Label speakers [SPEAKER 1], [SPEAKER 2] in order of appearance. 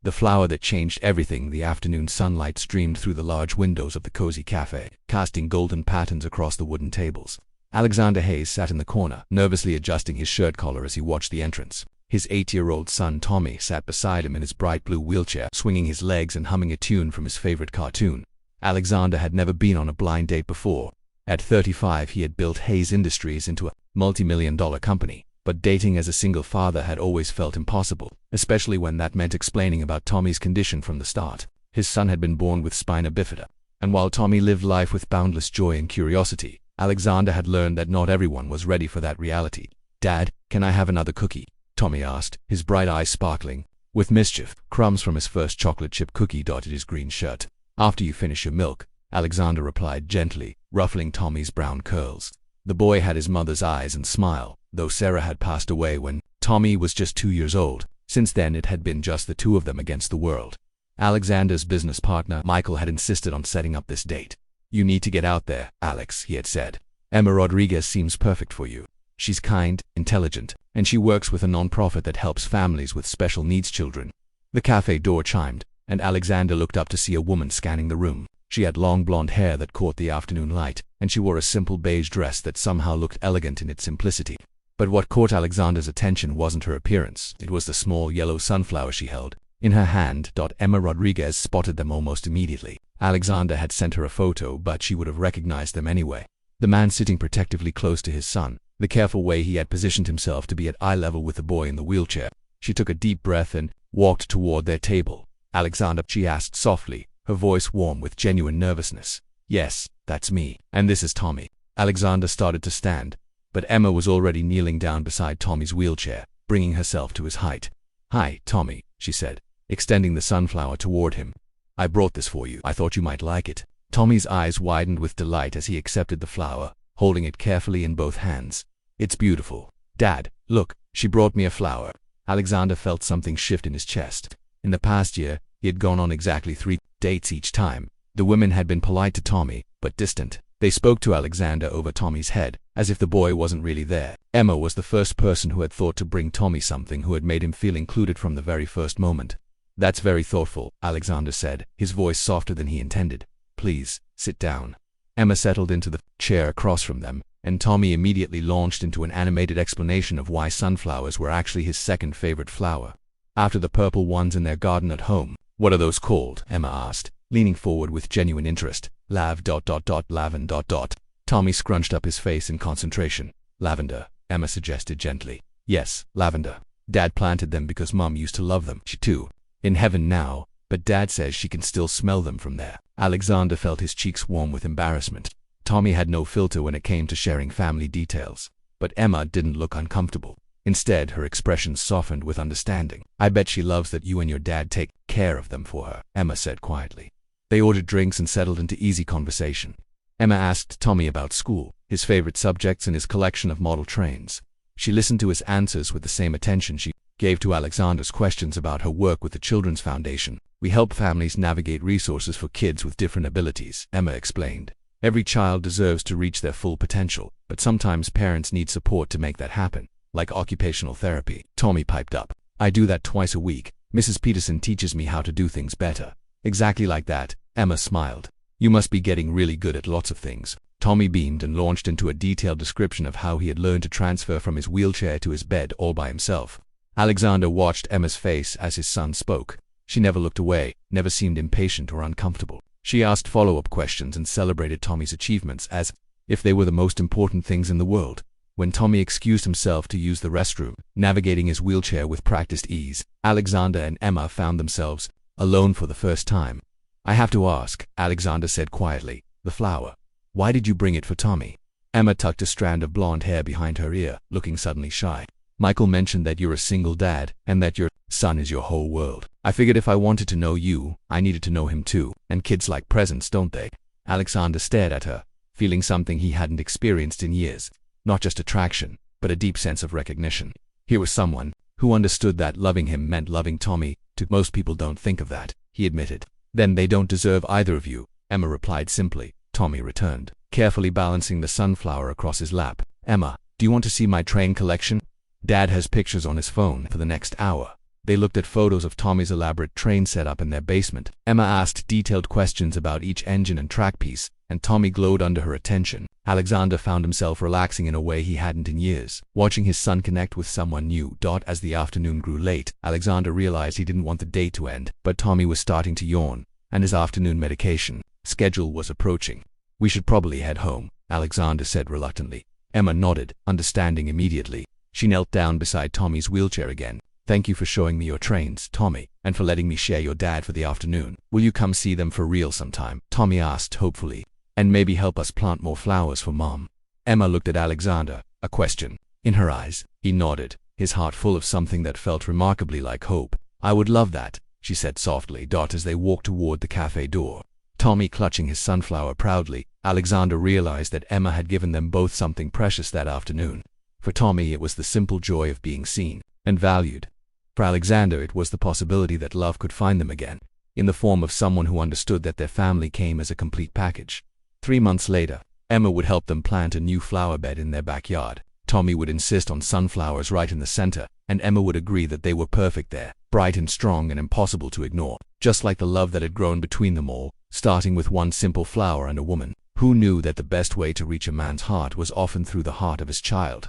[SPEAKER 1] the flower that changed everything. The afternoon sunlight streamed through the large windows of the cozy cafe, casting golden patterns across the wooden tables. Alexander Hayes sat in the corner, nervously adjusting his shirt collar as he watched the entrance. His 8-year-old son Tommy sat beside him in his bright blue wheelchair, swinging his legs and humming a tune from his favorite cartoon. Alexander had never been on a blind date before. At 35, he had built Hayes Industries into a multi-million-dollar company, but dating as a single father had always felt impossible, especially when that meant explaining about Tommy's condition from the start. His son had been born with spina bifida, and while Tommy lived life with boundless joy and curiosity, Alexander had learned that not everyone was ready for that reality. "Dad, can I have another cookie?" Tommy asked, his bright eyes sparkling with mischief. Crumbs from his first chocolate chip cookie dotted his green shirt. "After you finish your milk," Alexander replied gently, ruffling Tommy's brown curls. The boy had his mother's eyes and smile, though Sarah had passed away when Tommy was just 2 years old. Since then it had been just the two of them against the world. Alexander's business partner, Michael, had insisted on setting up this date. "You need to get out there, Alex," he had said. "Emma Rodriguez seems perfect for you. She's kind, intelligent, and she works with a non-profit that helps families with special needs children." The cafe door chimed, and Alexander looked up to see a woman scanning the room. She had long blonde hair that caught the afternoon light, and she wore a simple beige dress that somehow looked elegant in its simplicity. But what caught Alexander's attention wasn't her appearance. It was the small yellow sunflower she held in her hand. Emma Rodriguez spotted them almost immediately. Alexander had sent her a photo, but she would have recognized them anyway. The man sitting protectively close to his son, the careful way he had positioned himself to be at eye level with the boy in the wheelchair. She took a deep breath and walked toward their table. "Alexander," she asked softly, her voice warm with genuine nervousness. "Yes, that's me. And this is Tommy." Alexander started to stand, but Emma was already kneeling down beside Tommy's wheelchair, bringing herself to his height. "Hi, Tommy," she said, extending the sunflower toward him. "I brought this for you. I thought you might like it." Tommy's eyes widened with delight as he accepted the flower, holding it carefully in both hands. "It's beautiful. Dad, look, she brought me a flower." Alexander felt something shift in his chest. In the past year, he had gone on exactly 3 dates each time. The women had been polite to Tommy, but distant. They spoke to Alexander over Tommy's head, as if the boy wasn't really there. Emma was the first person who had thought to bring Tommy something, who had made him feel included from the very first moment. "That's very thoughtful," Alexander said, his voice softer than he intended. "Please, sit down." Emma settled into the chair across from them, and Tommy immediately launched into an animated explanation of why sunflowers were actually his second favorite flower, after the purple ones in their garden at home. "What are those called?" Emma asked, leaning forward with genuine interest. Lavender. Tommy scrunched up his face in concentration. "Lavender," Emma suggested gently. "Yes, lavender. Dad planted them because Mom used to love them. She too. In heaven now, but Dad says she can still smell them from there." Alexander felt his cheeks warm with embarrassment. Tommy had no filter when it came to sharing family details, but Emma didn't look uncomfortable. Instead, her expression softened with understanding. "I bet she loves that you and your dad take care of them for her," Emma said quietly. They ordered drinks and settled into easy conversation. Emma asked Tommy about school, his favorite subjects and his collection of model trains. She listened to his answers with the same attention she gave to Alexander's questions about her work with the Children's Foundation. "We help families navigate resources for kids with different abilities," Emma explained. "Every child deserves to reach their full potential, but sometimes parents need support to make that happen, like occupational therapy." Tommy piped up. "I do that twice a week. Mrs. Peterson teaches me how to do things better." "Exactly like that," Emma smiled. "You must be getting really good at lots of things." Tommy beamed and launched into a detailed description of how he had learned to transfer from his wheelchair to his bed all by himself. Alexander watched Emma's face as his son spoke. She never looked away, never seemed impatient or uncomfortable. She asked follow-up questions and celebrated Tommy's achievements as if they were the most important things in the world. When Tommy excused himself to use the restroom, navigating his wheelchair with practiced ease, Alexander and Emma found themselves alone for the first time. "I have to ask," Alexander said quietly, "the flower. Why did you bring it for Tommy?" Emma tucked a strand of blonde hair behind her ear, looking suddenly shy. "Michael mentioned that you're a single dad, and that your son is your whole world. I figured if I wanted to know you, I needed to know him too, and kids like presents, don't they?" Alexander stared at her, feeling something he hadn't experienced in years. Not just attraction, but a deep sense of recognition. Here was someone who understood that loving him meant loving Tommy too. "Most people don't think of that," he admitted. "Then they don't deserve either of you," Emma replied simply. Tommy returned, carefully balancing the sunflower across his lap. "Emma, do you want to see my train collection? Dad has pictures on his phone for the next hour." They looked at photos of Tommy's elaborate train setup in their basement. Emma asked detailed questions about each engine and track piece, and Tommy glowed under her attention. Alexander found himself relaxing in a way he hadn't in years, watching his son connect with someone new. As the afternoon grew late, Alexander realized he didn't want the day to end, but Tommy was starting to yawn, and his afternoon medication schedule was approaching. "We should probably head home," Alexander said reluctantly. Emma nodded, understanding immediately. She knelt down beside Tommy's wheelchair again. "Thank you for showing me your trains, Tommy, and for letting me share your dad for the afternoon. Will you come see them for real sometime?" Tommy asked hopefully. "And maybe help us plant more flowers for Mom?" Emma looked at Alexander, a question in her eyes. He nodded, his heart full of something that felt remarkably like hope. "I would love that," she said softly. As they walked toward the cafe door, Tommy clutching his sunflower proudly, Alexander realized that Emma had given them both something precious that afternoon. For Tommy, it was the simple joy of being seen and valued. For Alexander, it was the possibility that love could find them again, in the form of someone who understood that their family came as a complete package. 3 months later, Emma would help them plant a new flower bed in their backyard. Tommy would insist on sunflowers right in the center, and Emma would agree that they were perfect there, bright and strong and impossible to ignore, just like the love that had grown between them all, starting with one simple flower and a woman who knew that the best way to reach a man's heart was often through the heart of his child.